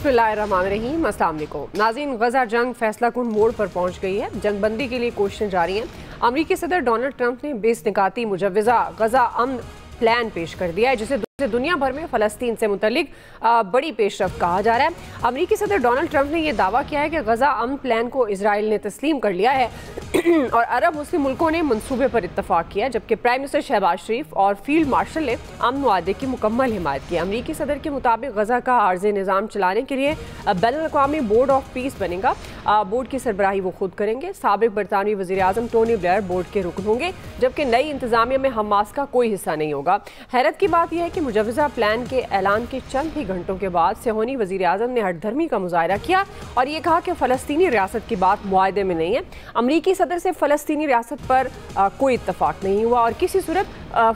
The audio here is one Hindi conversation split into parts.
बिस्मिल्लाहिर्रहमानिर्रहीम, अस्सलाम वालेकुम नाज़रीन। गजा जंग फैसला कुन मोड़ पर पहुंच गई है। जंगबंदी के लिए कोशिशें जारी हैं। अमरीकी सदर डोनाल्ड ट्रंप ने बेसनिकाती मुजव्वज़ा गजा अमन प्लान पेश कर दिया है, जिसे दुनिया भर में फ़लस्तीन से मुतल्लिक बड़ी पेशरफ्त कहा जा रहा है। अमरीकी सदर डोनाल्ड ट्रंप ने यह दावा किया है कि गजा अमन प्लान को इजराइल ने तस्लीम कर लिया है और अरब मुस्लिम मुल्कों ने मनसूबे पर इत्तफाक किया, जबकि प्राइम मिनिस्टर शहबाज शरीफ और फील्ड मार्शल ने अमन वादे की मुकम्मल हिमायत की। अमरीकी सदर के मुताबिक गजा का आर्ज़ी निज़ाम चलाने के लिए बैनुल-अक़वामी बोर्ड ऑफ पीस बनेगा। बोर्ड की सरबराही वो खुद करेंगे। साबिक बरतानवी वज़ीर आज़म टोनी ब्लेयर बोर्ड के रुकन होंगे, जबकि नई इंतजामिया में हमास का कोई हिस्सा नहीं होगा। हैरत की बात यह है कि मुजव्वज़ा प्लान के ऐलान के चंद ही घंटों के बाद सिहोनी वज़ीर आज़म ने हठधर्मी का मुजाहरा किया और ये कहा कि फ़लस्तीनी रियासत की बात मुआहदे में नहीं है। अमरीकी सदर से फ़लस्तीनी रियासत पर कोई इत्तफाक नहीं हुआ और किसी सूरत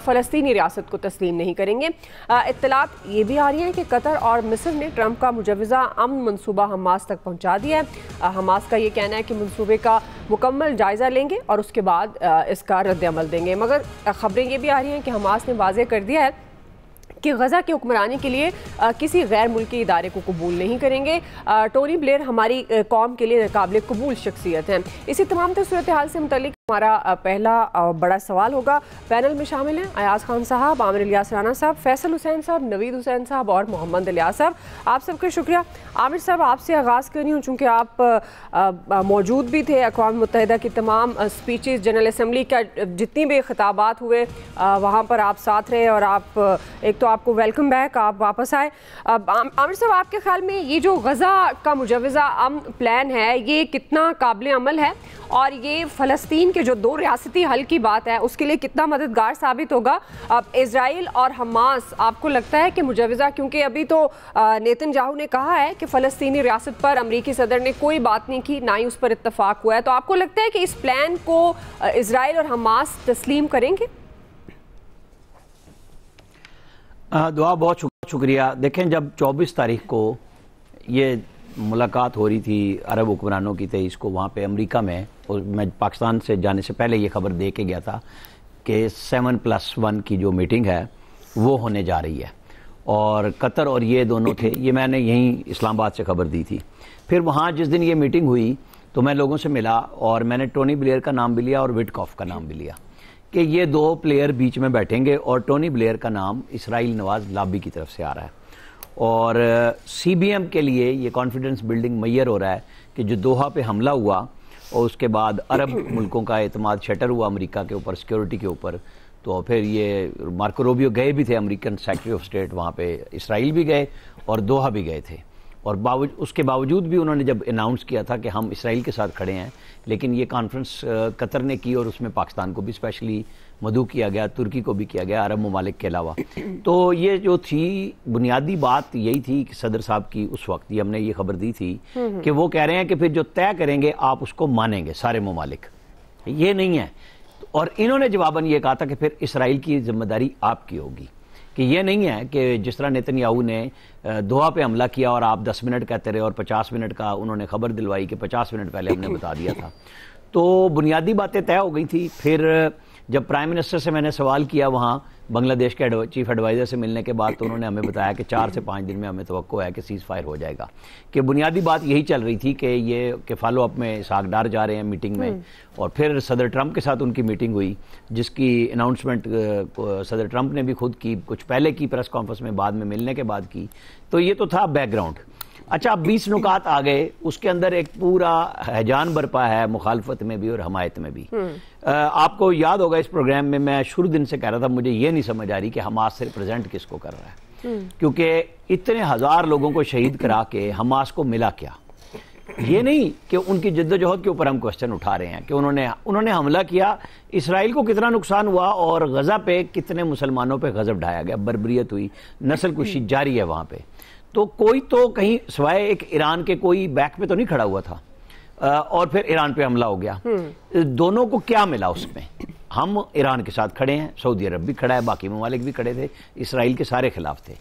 फ़लस्तीनी रियासत को तस्लीम नहीं करेंगे। इत्तलात ये भी आ रही हैं कि कतर और मिस्र ने ट्रंप का मुजव्वज़ा अमन मनसूबा हमास तक पहुँचा दिया है। हमास का ये कहना है कि मनसूबे का मुकम्मल जायज़ा लेंगे और उसके बाद इसका रद्द-ए-अमल देंगे, मगर ख़बरें ये भी आ रही हैं कि हमास ने वाज़ेह कर दिया है कि गजा की हुक्मरानी के लिए किसी गैर मुल्की इदारे को कबूल नहीं करेंगे। टोनी ब्लेयर हमारी कौम के लिए काबिल कबूल शख्सियत हैं। इसी तमाम सूरत हाल से मुतल्लिक हमारा पहला बड़ा सवाल होगा। पैनल में शामिल हैं अयाज खान साहब, आमिर इलियास राना साहब, फैसल हुसैन साहब, नवीद हुसैन साहब और मोहम्मद इलियास साहब। आप सबका शुक्रिया। आमिर साहब, आपसे आगाज़ कर रही हूँ, चूँकि आप मौजूद भी थे अक़वाम मुत्तहिदा की तमाम स्पीचेस, जनरल असम्बली का जितनी भी खिताबात हुए वहाँ पर आप साथ रहे और आप एक तो आपको वेलकम बैक, आप वापस आए। आमिर साहब, आपके ख्याल में ये जो गजा का मुजव्वज़ा अमन प्लान है, ये कितना काबिल अमल है और ये फ़लस्तीन के जो दो रियासती हल की बात है उसके लिए कितना मददगार साबित होगा? अब इजराइल और हमास, आपको लगता है कि मुजव्वज़ा, क्योंकि अभी तो नेतन्याहू ने कहा है कि फ़लस्तीनी रियासत पर अमरीकी सदर ने कोई बात नहीं की, ना ही उस पर इत्तफाक हुआ है, तो आपको लगता है कि इस प्लान को इजराइल और हमास तस्लीम करेंगे? दुआ बहुत शुक्रिया। देखें, जब 24 तारीख को ये मुलाकात हो रही थी अरब हुक्मरानों की 23 को वहाँ पे अमेरिका में, और मैं पाकिस्तान से जाने से पहले ये खबर दे के गया था कि 7+1 की जो मीटिंग है वो होने जा रही है और कतर और ये दोनों थे। ये मैंने यहीं इस्लामाबाद से खबर दी थी। फिर वहाँ जिस दिन ये मीटिंग हुई तो मैं लोगों से मिला और मैंने टोनी ब्लेयर का नाम भी लिया और विटकॉफ का नाम भी लिया कि ये दो प्लेयर बीच में बैठेंगे और टोनी ब्लेयर का नाम इसराइल नवाज लाबी की तरफ से आ रहा है और CBM के लिए ये कॉन्फिडेंस बिल्डिंग मैयर हो रहा है कि जो दोहा पे हमला हुआ और उसके बाद अरब मुल्कों का एतमाद शटर हुआ अमेरिका के ऊपर, सिक्योरिटी के ऊपर, तो फिर ये मार्को रूबियो गए भी थे, अमेरिकन सेक्रेटरी ऑफ स्टेट वहाँ पे, इसराइल भी गए और दोहा भी गए थे और उसके बावजूद भी उन्होंने जब अनाउंस किया था कि हम इसराइल के साथ खड़े हैं, लेकिन ये कॉन्फ्रेंस कतर ने की और उसमें पाकिस्तान को भी स्पेशली मदऊ किया गया, तुर्की को भी किया गया, अरब ममालिक के अलावा। तो ये जो थी बुनियादी बात यही थी कि सदर साहब की उस वक्त ये हमने ये खबर दी थी कि वो कह रहे हैं कि फिर जो तय करेंगे आप उसको मानेंगे सारे ममालिक, ये नहीं है। और इन्होंने जवाबन ये कहा था कि फिर इसराइल की जिम्मेदारी आपकी होगी, कि ये नहीं है कि जिस तरह नेतन्याहू ने दोहा पे हमला किया और आप 10 मिनट कहते रहे और 50 मिनट का उन्होंने खबर दिलवाई कि 50 मिनट पहले हमने बता दिया था। तो बुनियादी बातें तय हो गई थी। फिर जब प्राइम मिनिस्टर से मैंने सवाल किया वहाँ बांग्लादेश के चीफ एडवाइज़र से मिलने के बाद, तो उन्होंने हमें बताया कि 4 से 5 दिन में हमें तवक्को है कि सीज़ फायर हो जाएगा। कि बुनियादी बात यही चल रही थी कि ये कि फॉलो अप में इसहाक डार जा रहे हैं मीटिंग में और फिर सदर ट्रंप के साथ उनकी मीटिंग हुई जिसकी अनाउंसमेंट सदर ट्रंप ने भी खुद की, कुछ पहले की प्रेस कॉन्फ्रेंस में, बाद में मिलने के बाद की। तो ये तो था बैकग्राउंड। अच्छा, 20 नुकात आ गए, उसके अंदर एक पूरा हैजान बरपा है मुखालफत में भी और हमायत में भी। आपको याद होगा इस प्रोग्राम में मैं शुरू दिन से कह रहा था मुझे ये नहीं समझ आ रही कि हमास से रिप्रेजेंट किसको कर रहा है, क्योंकि इतने हजार लोगों को शहीद करा के हमास को मिला क्या? ये नहीं कि उनकी जद्दोजहद के ऊपर हम क्वेश्चन उठा रहे हैं कि उन्होंने हमला किया, इसराइल को कितना नुकसान हुआ और गजा पे कितने मुसलमानों पे गजब ढाया गया, बर्बरियत हुई, नस्ल कुशी जारी है वहां पे। तो कोई तो कहीं सिवाय एक ईरान के कोई बैक पे तो नहीं खड़ा हुआ था और फिर ईरान पे हमला हो गया। दोनों को क्या मिला उसमें? हम ईरान के साथ खड़े हैं, सऊदी अरब भी खड़ा है, बाकी ममालिक भी खड़े थे, इसराइल के सारे खिलाफ थे।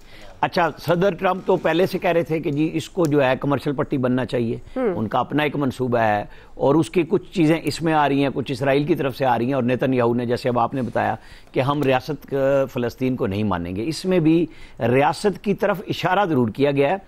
अच्छा, सदर ट्रंप तो पहले से कह रहे थे कि जी इसको जो है कमर्शियल पट्टी बनना चाहिए, उनका अपना एक मंसूबा है और उसकी कुछ चीज़ें इसमें आ रही हैं, कुछ इसराइल की तरफ से आ रही हैं और नेतन्याहू ने, जैसे अब आपने बताया कि हम रियासत फ़लस्तीन को नहीं मानेंगे, इसमें भी रियासत की तरफ इशारा ज़रूर किया गया है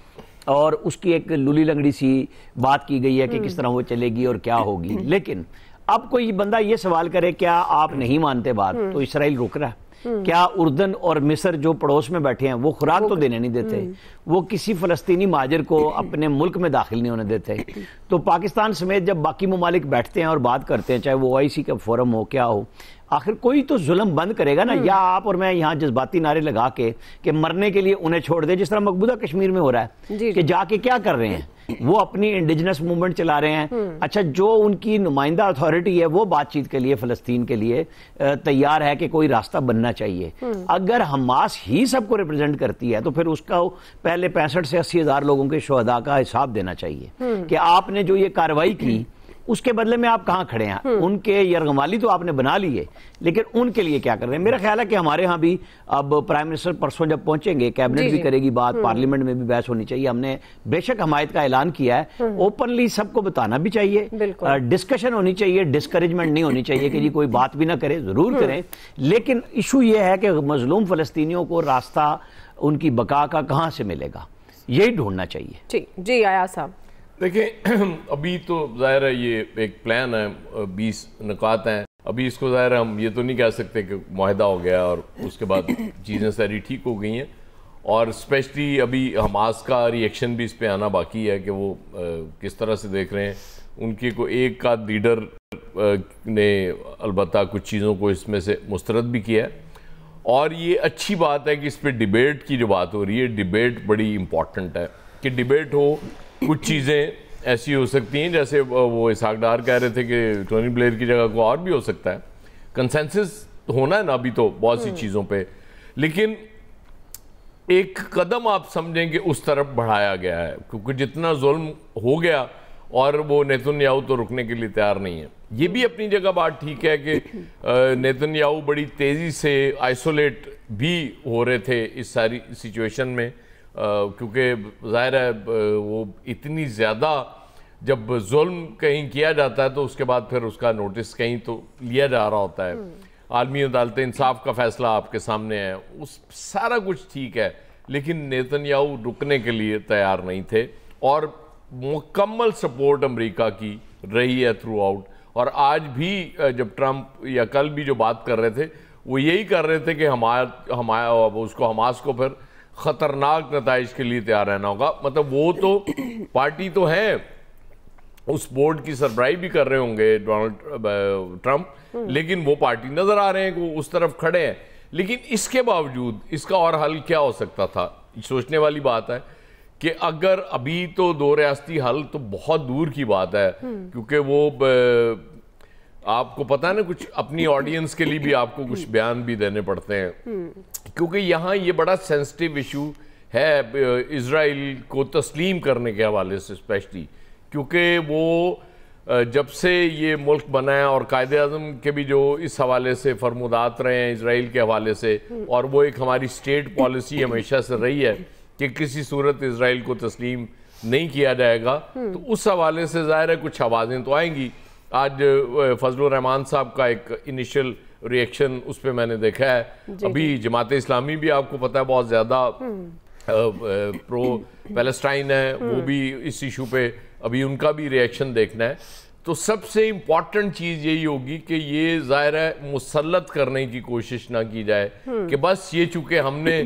और उसकी एक लुली लंगड़ी सी बात की गई है कि किस तरह वो चलेगी और क्या होगी। लेकिन अब कोई बंदा ये सवाल करे क्या आप नहीं मानते बात, तो इसराइल रुक रहा है? क्या उर्दन और मिस्र जो पड़ोस में बैठे हैं वो खुराक तो देने नहीं देते, वो किसी फलस्तीनी महाजिर को अपने मुल्क में दाखिल नहीं होने देते। तो पाकिस्तान समेत जब बाकी ममालिक बैठते हैं और बात करते हैं, चाहे वो OIC का फोरम हो क्या हो, आखिर कोई तो जुल्म बंद करेगा ना। या आप और मैं यहाँ जज्बाती नारे लगा के कि मरने के लिए उन्हें छोड़ दे, जिस तरह मकबूजा कश्मीर में हो रहा है कि जाके क्या कर रहे हैं, वो अपनी इंडिजिनस मूवमेंट चला रहे हैं। अच्छा, जो उनकी नुमाइंदा अथॉरिटी है वो बातचीत के लिए फलस्तीन के लिए तैयार है कि कोई रास्ता बनना चाहिए। अगर हमास ही सबको रिप्रेजेंट करती है तो फिर उसका पहले 65 से 80 हज़ार लोगों के शोहदा का हिसाब देना चाहिए कि आपने जो ये कार्रवाई की उसके बदले में आप कहां खड़े हैं। उनके यरगमाली तो आपने बना ली है, लेकिन उनके लिए क्या कर रहे हैं? मेरा ख्याल है कि हमारे यहाँ भी अब प्राइम मिनिस्टर परसों जब पहुंचेंगे, कैबिनेट भी करेगी बात, पार्लियामेंट में भी बहस होनी चाहिए। हमने बेशक हमायत का ऐलान किया है, ओपनली सबको बताना भी चाहिए, डिस्कशन होनी चाहिए, डिस्करेजमेंट नहीं होनी चाहिए कि जी कोई बात भी ना करे, जरूर करें। लेकिन इशू ये है कि मजलूम फलस्तीनियों को रास्ता उनकी बका का कहां से मिलेगा, यही ढूंढना चाहिए। जी आया साहब, देखिए अभी तो जाहिर है ये एक प्लान है, 20 नुकात हैं। अभी इसको जाहिर है हम ये तो नहीं कह सकते कि मुआहदा हो गया और उसके बाद चीज़ें सारी ठीक हो गई हैं। और स्पेशली अभी हमास का रिएक्शन भी इस पे आना बाकी है कि वो किस तरह से देख रहे हैं। उनके को एक का लीडर ने अलबत्ता कुछ चीज़ों को इसमें से मुस्तरद भी किया है। और ये अच्छी बात है कि इस पर डिबेट की जो बात हो रही है, डिबेट बड़ी इंपॉर्टेंट है कि डिबेट हो। कुछ चीज़ें ऐसी हो सकती हैं जैसे वो इसहाक डार कह रहे थे कि टोनी ब्लेयर की जगह को और भी हो सकता है। कंसेंसस होना है ना अभी तो बहुत सी चीज़ों पे, लेकिन एक कदम आप समझें कि उस तरफ बढ़ाया गया है, क्योंकि जितना जुल्म हो गया और वो नेतन्याहू तो रुकने के लिए तैयार नहीं है। ये भी अपनी जगह बात ठीक है कि नेतन्याहू बड़ी तेज़ी से आइसोलेट भी हो रहे थे इस सारी सिचुएशन में, क्योंकि ज़ाहिर है वो इतनी ज़्यादा जब जुल्म कहीं किया जाता है तो उसके बाद फिर उसका नोटिस कहीं तो लिया जा रहा होता है। आलमी अदालत इंसाफ का फैसला आपके सामने है, उस सारा कुछ ठीक है, लेकिन नेतन्याहू रुकने के लिए तैयार नहीं थे और मुकम्मल सपोर्ट अमेरिका की रही है थ्रू आउट। और आज भी जब ट्रंप या कल भी जो बात कर रहे थे वो यही कर रहे थे कि हमास को फिर खतरनाक नताइज के लिए तैयार रहना होगा। मतलब वो तो पार्टी तो है, उस बोर्ड की सरबराही भी कर रहे होंगे डोनाल्ड ट्रंप, लेकिन वो पार्टी नजर आ रहे हैं कि वो उस तरफ खड़े हैं। लेकिन इसके बावजूद इसका और हल क्या हो सकता था, सोचने वाली बात है कि अगर अभी तो 2 रियासती हल तो बहुत दूर की बात है, क्योंकि वो आपको पता है ना, कुछ अपनी ऑडियंस के लिए भी आपको कुछ बयान भी देने पड़ते हैं, क्योंकि यहाँ ये बड़ा सेंसिटिव इशू है इजराइल को तस्लीम करने के हवाले से, स्पेशली क्योंकि वो जब से ये मुल्क बना है और कायदे आज़म के भी जो इस हवाले से फरमुदात रहे हैं इजराइल के हवाले से, और वो एक हमारी स्टेट पॉलिसी हमेशा से रही है कि किसी सूरत इजराइल को तस्लीम नहीं किया जाएगा, तो उस हवाले से ज़ाहिर है कुछ आवाज़ें तो आएंगी। आज फजलुर रहमान साहब का एक इनिशियल रिएक्शन उस पर मैंने देखा है। अभी जमात इस्लामी भी आपको पता है बहुत ज़्यादा प्रो पैलेस्टाइन है, वो भी इस इशू पे अभी उनका भी रिएक्शन देखना है। तो सबसे इम्पॉर्टेंट चीज़ यही होगी कि ये ज़ाहिर है मुसल्लत करने की कोशिश ना की जाए कि बस ये चूँकि हमने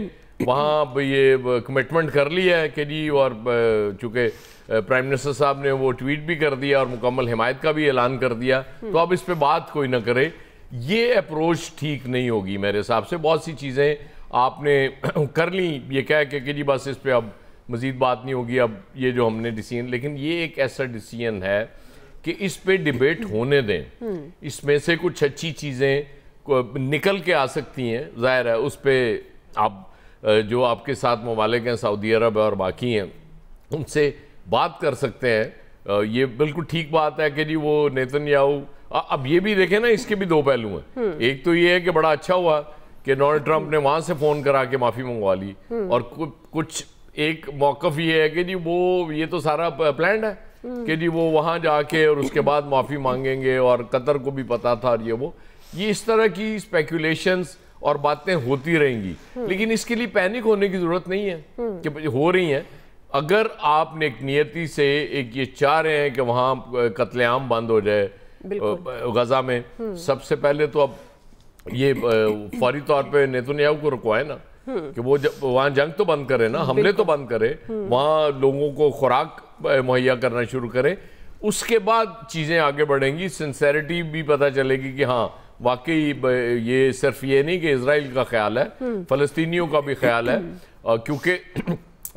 वहाँ ये कमिटमेंट कर लिया है कि जी, और चूँकि प्राइम मिनिस्टर साहब ने वो ट्वीट भी कर दिया और मुकम्मल हिमायत का भी ऐलान कर दिया, तो अब इस पे बात कोई ना करे, ये अप्रोच ठीक नहीं होगी मेरे हिसाब से। बहुत सी चीज़ें आपने कर ली ये कह के कि जी बस इस पे अब मज़ीद बात नहीं होगी, अब ये जो हमने डिसीजन, लेकिन ये एक ऐसा डिसीजन है कि इस पे डिबेट होने दें, इसमें से कुछ अच्छी चीज़ें निकल के आ सकती हैं। ज़ाहिर है उस पर आप जो आपके साथ ममालिक हैं, सऊदी अरब और बाकी हैं, उनसे बात कर सकते हैं। ये बिल्कुल ठीक बात है कि जी वो नेतन्याहू, अब ये भी देखें ना, इसके भी 2 पहलू हैं। एक तो ये है कि बड़ा अच्छा हुआ कि डोनाल्ड ट्रंप ने वहाँ से फ़ोन करा के माफ़ी मंगवा ली, और कुछ एक मौक़िफ़ ये है कि जी वो ये तो सारा प्लान्ड है कि जी वो वहाँ जाके और उसके बाद माफ़ी मांगेंगे, और कतर को भी पता था, और ये इस तरह की स्पेकुलेशंस और बातें होती रहेंगी। लेकिन इसके लिए पैनिक होने की ज़रूरत नहीं है कि हो रही हैं। अगर आप नेक नियति से एक ये चाह रहे हैं कि वहाँ कत्लेआम बंद हो जाए गजा में, सबसे पहले तो अब ये फौरी तौर पे नेतन्याहू को रुकवाए ना कि वो वहाँ जंग तो बंद करे ना, हमले तो बंद करे, वहाँ लोगों को खुराक मुहैया करना शुरू करे, उसके बाद चीज़ें आगे बढ़ेंगी। सिंसेरिटी भी पता चलेगी कि हाँ वाकई ये सिर्फ ये नहीं कि इजराइल का ख्याल है, फ़लस्तीनियों का भी ख्याल है, क्योंकि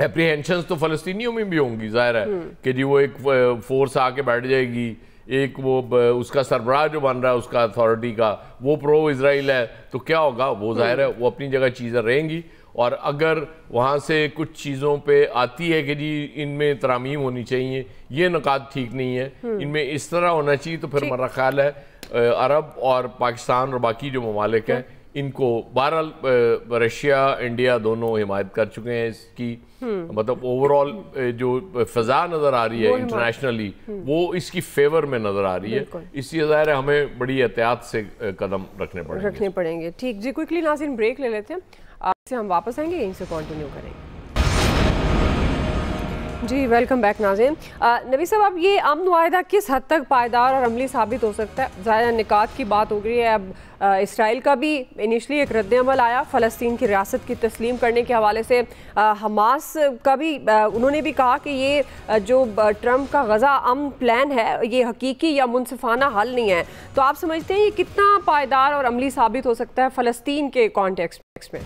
एप्रीहेंशंस तो फ़लस्तीनियों में भी होंगी, जाहिर है कि जी वो एक फोर्स आके बैठ जाएगी, एक वो उसका सरबराह जो बन रहा है उसका अथॉरिटी का वो प्रो इजराइल है, तो क्या होगा, वो जाहिर है वो अपनी जगह चीज़ें रहेंगी। और अगर वहाँ से कुछ चीज़ों पे आती है कि जी इनमें तरामीम होनी चाहिए, ये नुकात ठीक नहीं है, इनमें इस तरह होना चाहिए, तो फिर मेरा ख्याल है अरब और पाकिस्तान और बाकी जो ममालिक हैं इनको बहरहाल रशिया इंडिया दोनों हिमायत कर चुके हैं इसकी, मतलब ओवरऑल जो फ़ज़ा नज़र आ रही है इंटरनेशनली वो इसकी फेवर में नज़र आ रही है, इसलिए ज़ाहिर है हमें बड़ी एहतियात से कदम रखने पड़ेंगे। ठीक जी, क्विकली नाज़रीन ब्रेक ले लेते हैं, आपसे हम वापस आएंगे, यहीं से कंटिन्यू करेंगे। जी वेलकम बैक नाज़रीन। नबी साहब, अब ये अमन वाहिदा किस हद तक पायदार और अमली साबित हो सकता है? ज़ाहिर निकात की बात हो गई है, अब इसराइल का भी इनिशली एक रद्द-ए-अमल आया फ़लस्तीन की रियासत की तस्लीम करने के हवाले से, हमास का भी उन्होंने भी कहा कि ये जो ट्रंप का गज़ा अमन प्लान है ये हकीकी या मुनसिफाना हल नहीं है, तो आप समझते हैं ये कितना पायदार और अमली साबित हो सकता है फ़लस्तीन के कॉन्टेक्स्ट में?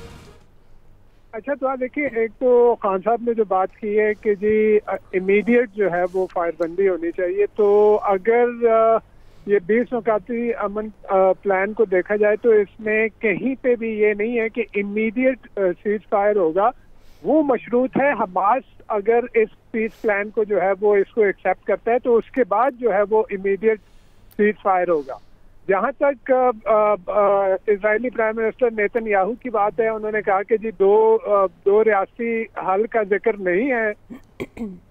अच्छा, तो आप देखिए, एक तो खान साहब ने जो बात की है कि जी इमीडिएट जो है वो फायरबंदी होनी चाहिए, तो अगर ये 20 नुकाती अमन प्लान को देखा जाए तो इसमें कहीं पे भी ये नहीं है कि इमीडिएट सीज फायर होगा, वो मशरूत है हमास अगर इस पीस प्लान को जो है वो इसको एक्सेप्ट करता है तो उसके बाद जो है वो इमीडिएट सीज फायर होगा। जहाँ तक इजरायली प्राइम मिनिस्टर नेतन्याहू की बात है, उन्होंने कहा कि जी दो रियासती हल का जिक्र नहीं है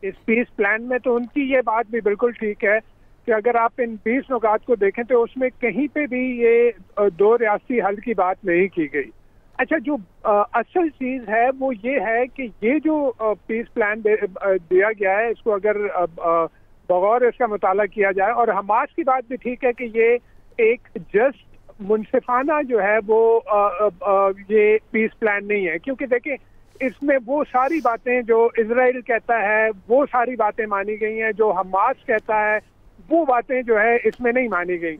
इस पीस प्लान में, तो उनकी ये बात भी बिल्कुल ठीक है कि अगर आप इन 20 नुकात को देखें तो उसमें कहीं पे भी ये दो रियासती हल की बात नहीं की गई। अच्छा, जो असल चीज है वो ये है कि ये जो पीस प्लान दिया गया है, इसको अगर बगौर इसका मुताला किया जाए, और हमास की बात भी ठीक है कि ये एक जस्ट मुनसिफाना जो है वो ये पीस प्लान नहीं है, क्योंकि देखिए इसमें वो सारी बातें जो इजराइल कहता है वो सारी बातें मानी गई हैं, जो हमास कहता है वो बातें जो है इसमें नहीं मानी गई।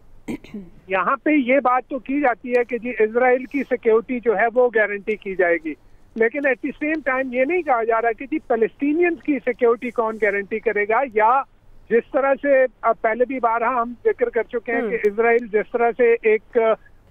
यहाँ पे ये बात तो की जाती है कि जी इजराइल की सिक्योरिटी जो है वो गारंटी की जाएगी, लेकिन एट द सेम टाइम ये नहीं कहा जा रहा कि जी पैलेस्टीनियंस की सिक्योरिटी कौन गारंटी करेगा, या जिस तरह से पहले भी बार हम जिक्र कर चुके हैं कि इजराइल जिस तरह से एक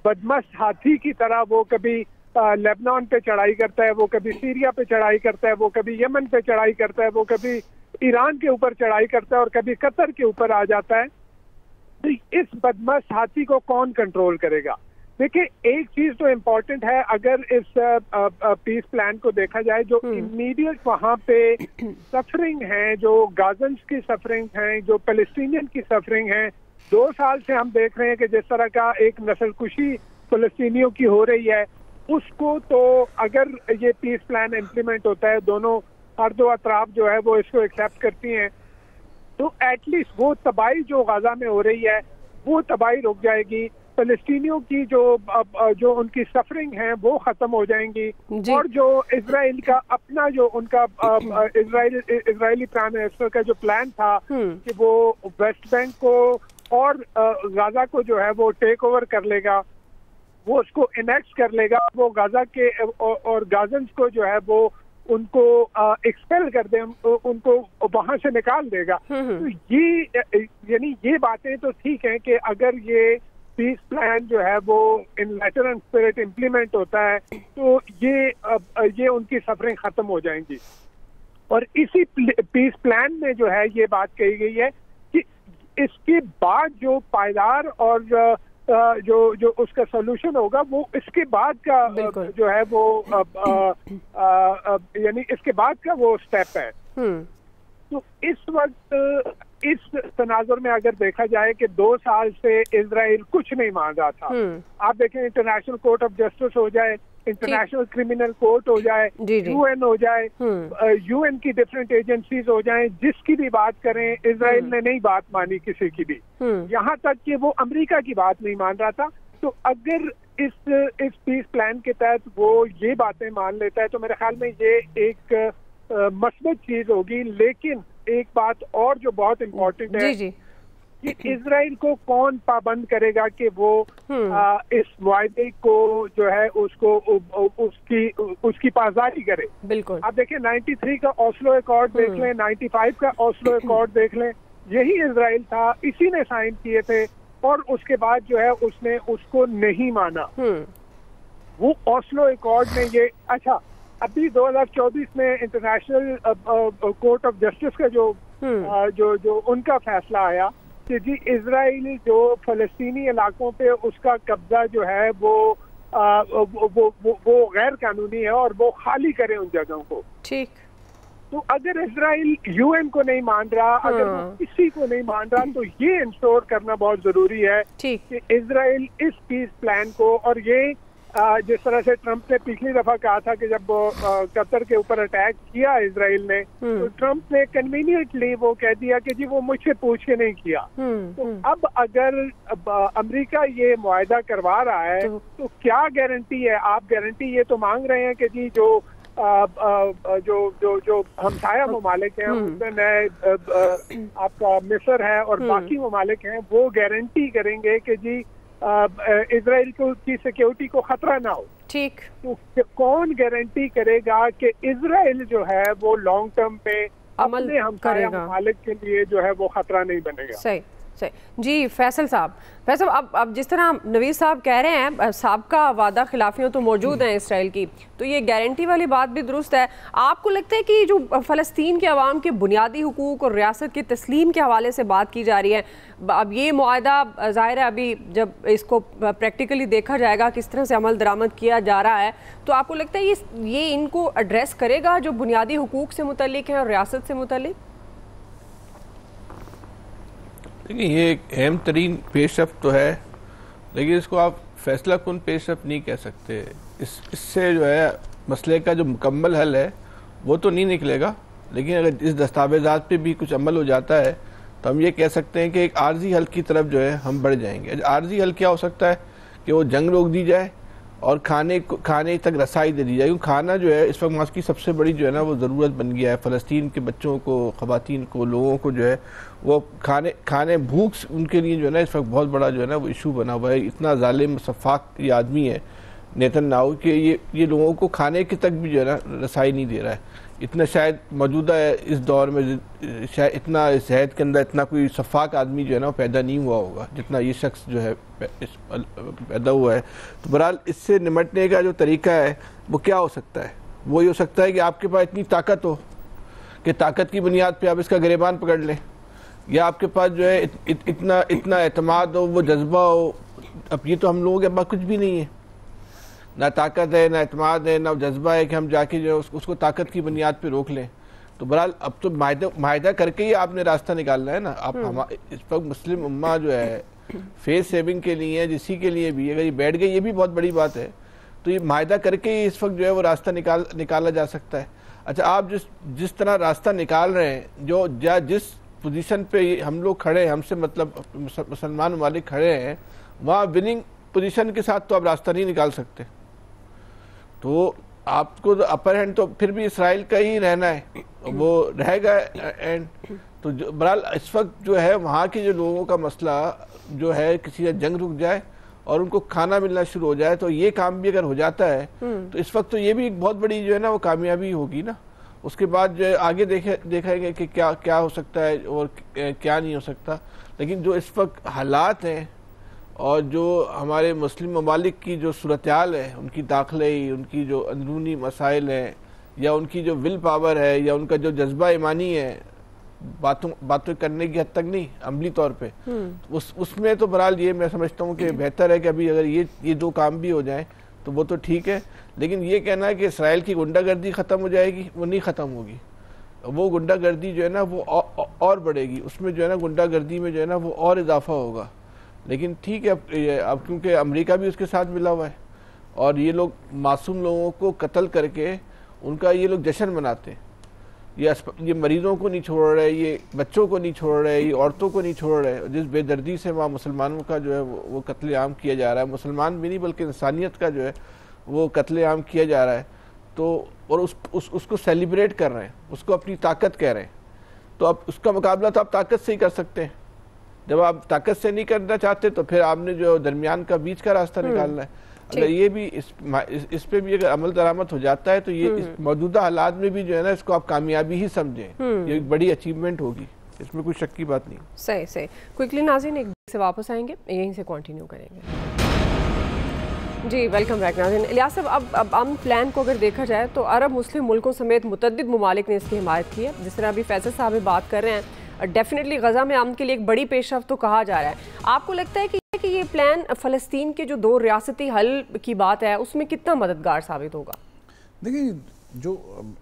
बदमस्त हाथी की तरह वो कभी लेबनान पे चढ़ाई करता है, वो कभी सीरिया पे चढ़ाई करता है, वो कभी यमन पे चढ़ाई करता है, वो कभी ईरान के ऊपर चढ़ाई करता है और कभी कतर के ऊपर आ जाता है, तो इस बदमस्त हाथी को कौन कंट्रोल करेगा? देखिए, एक चीज तो इम्पोर्टेंट है, अगर इस पीस प्लान को देखा जाए, जो इमीडिएट वहाँ पे सफरिंग है, जो गाजन्स की सफरिंग है, जो पैलेस्टीनियन की सफरिंग है, 2 साल से हम देख रहे हैं कि जिस तरह का एक नस्लकुशी फलस्तीनियों की हो रही है, उसको तो अगर ये पीस प्लान इम्प्लीमेंट होता है, दोनों हर दो अतराफ जो है वो इसको एक्सेप्ट करती हैं, तो एटलीस्ट वो तबाही जो गाजा में हो रही है वो तबाही रुक जाएगी, फलस्तीनियों की जो उनकी सफरिंग है वो खत्म हो जाएंगी, और जो इजराइल का अपना जो उनका इजरायली प्राइम मिनिस्टर का जो प्लान था कि वो वेस्ट बैंक को और गाजा को जो है वो टेक ओवर कर लेगा, वो उसको इनेक्ट कर लेगा, वो गाजा के और गाजन्स को जो है वो उनको एक्सपेल कर दे, उनको वहां से निकाल देगा। तो ये यानी ये बातें तो ठीक है कि अगर ये पीस प्लान जो है वो इन लेटर एंड स्पिरिट इम्प्लीमेंट होता है तो ये उनकी सफरिंग खत्म हो जाएंगी। और इसी पीस प्लान में जो है ये बात कही गई है कि इसके बाद जो पायदार और जो उसका सोल्यूशन होगा वो इसके बाद का जो है वो यानी इसके बाद का वो स्टेप है। तो इस वक्त इस तनाजुर में अगर देखा जाए कि 2 साल से इजराइल कुछ नहीं मान रहा था, आप देखें इंटरनेशनल कोर्ट ऑफ जस्टिस हो जाए, इंटरनेशनल क्रिमिनल कोर्ट हो जाए, यूएन हो जाए, यूएन की डिफरेंट एजेंसीज हो जाएं, जिसकी भी बात करें इजराइल ने नहीं बात मानी किसी की भी, यहाँ तक कि वो अमेरिका की बात नहीं मान रहा था। तो अगर इस पीस प्लान के तहत वो ये बातें मान लेता है तो मेरे ख्याल में ये एक मस्बत चीज होगी। लेकिन एक बात और जो बहुत इम्पोर्टेंट है कि इजराइल को कौन पाबंद करेगा कि वो इस मुआहदे को जो है उसको उसकी पासदारी करे। बिल्कुल, आप देखिए 93 का ओस्लो अकॉर्ड देख लें, 95 का ओस्लो अकॉर्ड देख लें, यही इजराइल था, इसी ने साइन किए थे और उसके बाद जो है उसने उसको नहीं माना। वो ओस्लो अकॉर्ड में ये अच्छा अभी 2024 में इंटरनेशनल कोर्ट ऑफ जस्टिस का जो उनका फैसला आया कि जी इजराइल जो फलस्तीनी इलाकों पे उसका कब्जा जो है वो गैर कानूनी है और वो खाली करे उन जगहों को। ठीक, तो अगर इजराइल यूएन को नहीं मान रहा, अगर वो किसी को नहीं मान रहा, तो ये इंश्योर करना बहुत जरूरी है कि इजराइल इस पीस प्लान को, और ये जिस तरह से ट्रंप ने पिछली दफा कहा था कि जब कतर के ऊपर अटैक किया इजराइल ने, तो ट्रंप ने कन्वीनियंटली वो कह दिया कि जी वो मुझसे पूछ के नहीं किया। तो अब अगर अमेरिका ये मुआहदा करवा रहा है तो क्या गारंटी है? आप गारंटी ये तो मांग रहे हैं कि जी जो हमसाया ममालिक हैं, उसमें आपका मिस्र है और बाकी ममालिक हैं, वो गारंटी करेंगे कि जी इजराइल की सिक्योरिटी को खतरा ना हो। ठीक, तो कौन गारंटी करेगा कि इजराइल जो है वो लॉन्ग टर्म पे अपने हमसाया ममालिक के लिए जो है वो खतरा नहीं बनेगा? सही सही जी। फैसल साहब, अब जिस तरह नवीद साहब कह रहे हैं, साबका वादा खिलाफियों तो मौजूद हैं इसराइल की, तो ये गारंटी वाली बात भी दुरुस्त है। आपको लगता है कि जो फ़लस्तीन के अवाम के बुनियादी हुकूक और रियासत की तस्लीम के हवाले से बात की जा रही है, अब ये मुआहदा ज़ाहिर है अभी जब इसको प्रैक्टिकली देखा जाएगा किस तरह से अमल दरामद किया जा रहा है, तो आपको लगता है ये इनको एड्रेस करेगा जो बुनियादी हुकूक से मुतल्लिक है और रियासत से मुतल्लिक? देखिए, ये एक अहम तरीन पेशरफ तो है, लेकिन इसको आप फैसला कुन पेशरफ नहीं कह सकते। इससे जो है मसले का जो मुकम्मल हल है वो तो नहीं निकलेगा, लेकिन अगर इस दस्तावेज़ात पे भी कुछ अमल हो जाता है तो हम ये कह सकते हैं कि एक आर्जी हल की तरफ जो है हम बढ़ जाएंगे। आर्जी हल क्या हो सकता है कि वो जंग रोक दी जाए और खाने तक रसाई दे दी जाए, क्योंकि खाना जो है इस वक्त वहाँ की सबसे बड़ी जो है ना वो ज़रूरत बन गया है। फ़लस्तीन के बच्चों को, ख़वातीन को, लोगों को जो है वो खाने भूख उनके लिए जो है ना इस वक्त बहुत बड़ा जो है ना वो इशू बना हुआ है। इतना जालिम सफ़ाक ये आदमी है नेतन्याहू कि ये लोगों को खाने के तक भी जो है ना रसाई नहीं दे रहा है। इतना शायद मौजूदा इस दौर में शायद इतना सेहत के अंदर इतना कोई सफ़ाक आदमी जो है ना पैदा नहीं हुआ होगा जितना ये शख्स जो है पैदा हुआ है। तो बहरहाल इससे निमटने का जो तरीका है वो क्या हो सकता है? वो ये हो सकता है कि आपके पास इतनी ताकत हो कि ताकत की बुनियाद पे आप इसका गिरेबान पकड़ लें, या आपके पास जो है इतना एतमाद हो, वो जज्बा हो। अब ये तो हम लोगों के पास कुछ भी नहीं है, ना ताकत है, ना एतमाद है, ना जज्बा है कि हम जाके जो है उसको ताकत की बुनियाद पे रोक लें। तो बहरहाल अब तो माहिदा करके ही आपने रास्ता निकालना है ना। आप इस वक्त मुस्लिम उम्मा जो है फेस सेविंग के लिए, जिसी के लिए भी अगर ये बैठ गई, ये भी बहुत बड़ी बात है। तो ये माहिदा करके ही इस वक्त जो है वो रास्ता निकाला जा सकता है। अच्छा, आप जिस तरह रास्ता निकाल रहे हैं, जिस पोजीशन पे हम लोग खड़े हैं, हमसे मतलब मुसलमान ममालिक खड़े हैं, वहाँ विनिंग पोजीशन के साथ तो आप रास्ता नहीं निकाल सकते। तो आपको तो अपर हैंड तो फिर भी इसराइल का ही रहना है, वो रहेगा एंड। तो बहरहाल इस वक्त जो है वहाँ के जो लोगों का मसला जो है, किसी का जंग रुक जाए और उनको खाना मिलना शुरू हो जाए, तो ये काम भी अगर हो जाता है तो इस वक्त तो ये भी एक बहुत बड़ी जो है ना वो कामयाबी होगी ना। उसके बाद जो है आगे देखेंगे कि क्या हो सकता है और क्या नहीं हो सकता। लेकिन जो इस वक्त हालात हैं और जो हमारे मुस्लिम ममालिक की जो सूरत-ए-हाल है, उनकी दाखिली, उनकी जो अंदरूनी मसाइल हैं, या उनकी जो विल पावर है, या उनका जो जज्बा ईमानी है, बातें करने की हद तक नहीं, अमली तौर पे, उसमें तो बहरहाल ये मैं समझता हूँ कि बेहतर है कि अभी अगर ये दो काम भी हो जाएं तो वो तो ठीक है। लेकिन ये कहना है कि इसराइल की गुंडागर्दी ख़त्म हो जाएगी, वो नहीं ख़त्म होगी। वो गुंडागर्दी जो है ना वो और बढ़ेगी, उसमें जो है ना गुंडागर्दी में जो है ना वो और इजाफा होगा। लेकिन ठीक है, अब क्योंकि अमेरिका भी उसके साथ मिला हुआ है और ये लोग मासूम लोगों को कत्ल करके उनका ये लोग जश्न मनाते हैं। ये मरीजों को नहीं छोड़ रहे, ये बच्चों को नहीं छोड़ रहे, ये औरतों को नहीं छोड़ रहे। जिस बेदर्दी से वहाँ मुसलमानों का जो है वो कत्लेआम किया जा रहा है, मुसलमान भी नहीं बल्कि इंसानियत का जो है वो कत्लेआम किया जा रहा है, तो और उसको सेलिब्रेट कर रहे हैं, उसको अपनी ताकत कह रहे हैं। तो अब उसका मुकाबला तो आप ताकत से ही कर सकते हैं। जब आप ताकत से नहीं करना चाहते तो फिर आपने जो दरमियान का बीच का रास्ता निकालना है। अगर ये भी इस पे भी अगर अमल दरामद हो जाता है तो ये इस मौजूदा हालात में भी जो है ना इसको आप कामयाबी ही समझें, ये एक बड़ी अचीवमेंट होगी, इसमें कोई शक की बात नहीं। सही सही। क्विकली नाज़रीन एक से वापस आएंगे, यहीं से कंटिन्यू करेंगे। जी वेलकम बैक नाज़रीन। इलियास साहब, अब अमन प्लान को अगर देखा जाए तो अरब मुस्लिम मुल्कों समेत मुतअद्दिद ममालिक ने इसकी हिमायत की है। जिस तरह अभी फैसल साहब बात कर रहे हैं, डेफिनेटली गजा में अमन के लिए एक बड़ी पेशरफ्त तो कहा जा रहा है। आपको लगता है कि ये प्लान फ़लस्तीन के जो 2 रियासती हल की बात है उसमें कितना मददगार साबित होगा? देखिए, जो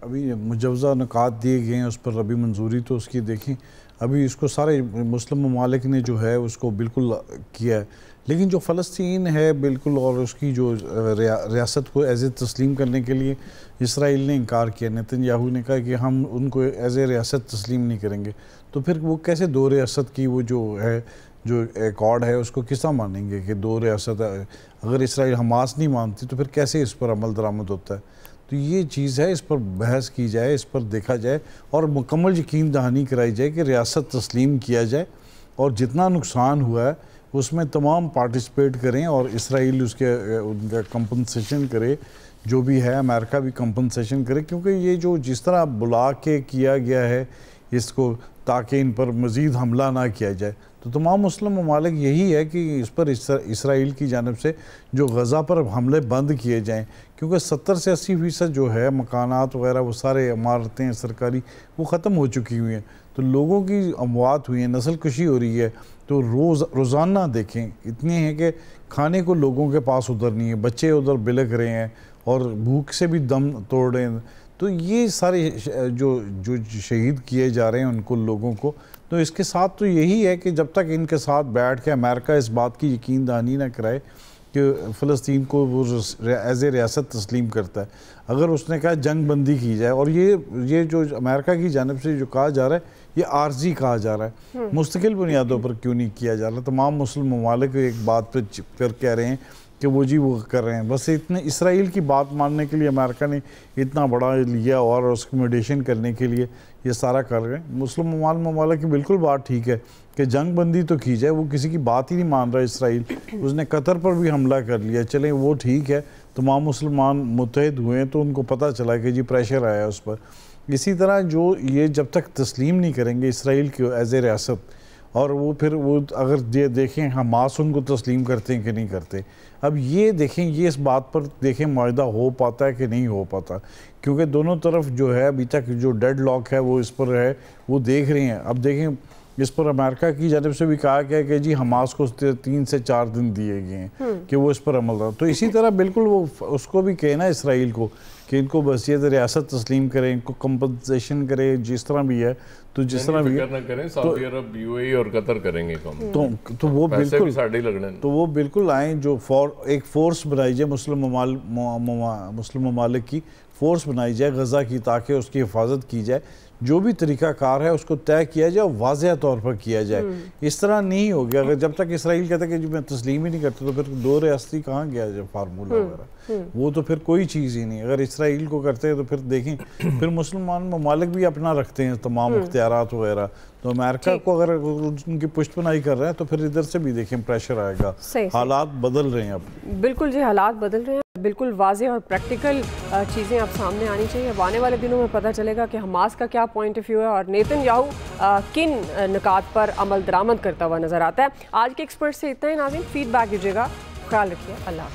अभी मुजव्ज़ा निकात दिए गए हैं उस पर अभी मंजूरी तो उसकी देखें, अभी इसको सारे मुस्लिम ममालिक ने जो है उसको बिल्कुल किया है, लेकिन जो फ़लस्तीन है बिल्कुल और उसकी जो रियासत को एज ए तस्लीम करने के लिए इसराइल ने इनकार किया। नेतन्याहू ने कहा कि हम उनको एज ए रियासत तस्लीम नहीं करेंगे, तो फिर वो कैसे 2 रियासत की वो जो है जो एकॉर्ड है उसको किस तरह मानेंगे कि 2 रियासत? अगर इसराइल हमास नहीं मानती तो फिर कैसे इस पर अमल दरामद होता है? तो ये चीज़ है, इस पर बहस की जाए, इस पर देखा जाए और मुकम्मल यकीन दहानी कराई जाए कि रियासत तस्लीम किया जाए और जितना नुकसान हुआ है उसमें तमाम पार्टिसिपेट करें और इसराइल उनका कंपनसेशन करे, जो भी है अमेरिका भी कंपनसेशन करे, क्योंकि ये जो जिस तरह बुला के किया गया है इसको ताकि इन पर मज़ीद हमला ना किया जाए, तो तमाम मुस्लिम ममालिक यही है कि इस पर इसराइल की जानब से जो गज़ा पर हमले बंद किए जाएं, क्योंकि 70 से 80% जो है मकानात वगैरह वो सारे इमारतें सरकारी वो ख़त्म हो चुकी हुई हैं, तो लोगों की अमवात हुई है, नस्ल कुशी हो रही है। तो रोज़ाना देखें इतने हैं कि खाने को लोगों के पास उधर नहीं है, बच्चे उधर बिलख रहे हैं और भूख से भी दम तोड़ रहे हैं। तो ये सारे जो शहीद किए जा रहे हैं उनको लोगों को, तो इसके साथ तो यही है कि जब तक इनके साथ बैठ के अमेरिका इस बात की यकीन दहानी ना कराए कि फ़लस्तीन को वो एज ए रियासत तस्लीम करता है, अगर उसने कहा जंग बंदी की जाए, और ये जो अमेरिका की जानब से जो कहा जा रहा है ये आर्जी कहा जा रहा है, मुस्तकिल बुनियादों पर क्यों नहीं किया जा रहा? तमाम मुस्लिम ममालिक एक बात पर फिर कह रहे हैं कि वो जी वो कर रहे हैं, बस इतने इसराइल की बात मानने के लिए अमेरिका ने इतना बड़ा लिया और उसको मेडिएशन करने के लिए ये सारा कर रहे हैं। मुस्लिम ममालिक की बिल्कुल बात ठीक है कि जंग बंदी तो की जाए, वो किसी की बात ही नहीं मान रहा इसराइल। उसने कतर पर भी हमला कर लिया, चलें वो ठीक है, तमाम मुसलमान मुत्तहिद हुए तो उनको पता चला कि जी प्रेशर आया उस पर। इसी तरह जो ये जब तक तस्लीम नहीं करेंगे इसराइल की एज ए रियासत, और वो फिर वो अगर ये देखें हमास उनको तस्लीम करते हैं कि नहीं करते, अब ये देखें ये इस बात पर देखें मुआहदा हो पाता है कि नहीं हो पाता, क्योंकि दोनों तरफ जो है अभी तक जो डेड लॉक है वो इस पर है, वो देख रहे हैं। अब देखें इस पर अमेरिका की जानब से भी कहा गया कि जी हमास को 3 से 4 दिन दिए गए हैं कि वो इस पर अमल रहा। तो इसी तरह बिल्कुल वो उसको भी कहना इसराइल को कि इनको बस ये रियासत तस्लीम करें, इनको कंपनसेशन करें, जिस तरह भी है, तो जिस तरह भी करें, सऊदी अरब, यूएई और कतर करेंगे कम, तो वो बिल्कुल साढ़े लगने, तो वो बिल्कुल आए, जो एक फोर्स बनाई जाए मुस्लिम ममालिक की फोर्स बनाई जाए गज़ा की, ताकि उसकी हिफाजत की जाए, जो भी तरीक़ाकार है उसको तय किया जाए और वाज़ेह तौर पर किया जाए। इस तरह नहीं हो गया, अगर जब तक इसराइल कहता है कि मैं तस्लीम ही नहीं करता तो फिर 2 रियासती कहाँ गया जब फार्मूला वगैरह, वो तो फिर कोई चीज़ ही नहीं। अगर इसराइल को करते हैं तो फिर देखें फिर मुसलमान ममालिक भी अपना रखते हैं तमाम इख्तियारात वगैरह, तो अमेरिका को अगर उनकी पुष्टपनाही कर रहे हैं तो फिर इधर से भी देखें प्रेशर आएगा। हालात बदल रहे हैं अब, बिल्कुल जी हालात बदल रहे हैं, बिल्कुल वाज़े और प्रैक्टिकल चीज़ें अब सामने आनी चाहिए। अब आने वाले दिनों में पता चलेगा कि हमास का क्या पॉइंट ऑफ व्यू है और नेतन्याहू किन निकात पर अमल दरामद करता हुआ नजर आता है। आज के एक्सपर्ट से इतना ही नाज़रीन, फीडबैक दीजिएगा, ख्याल रखिए, अल्लाह।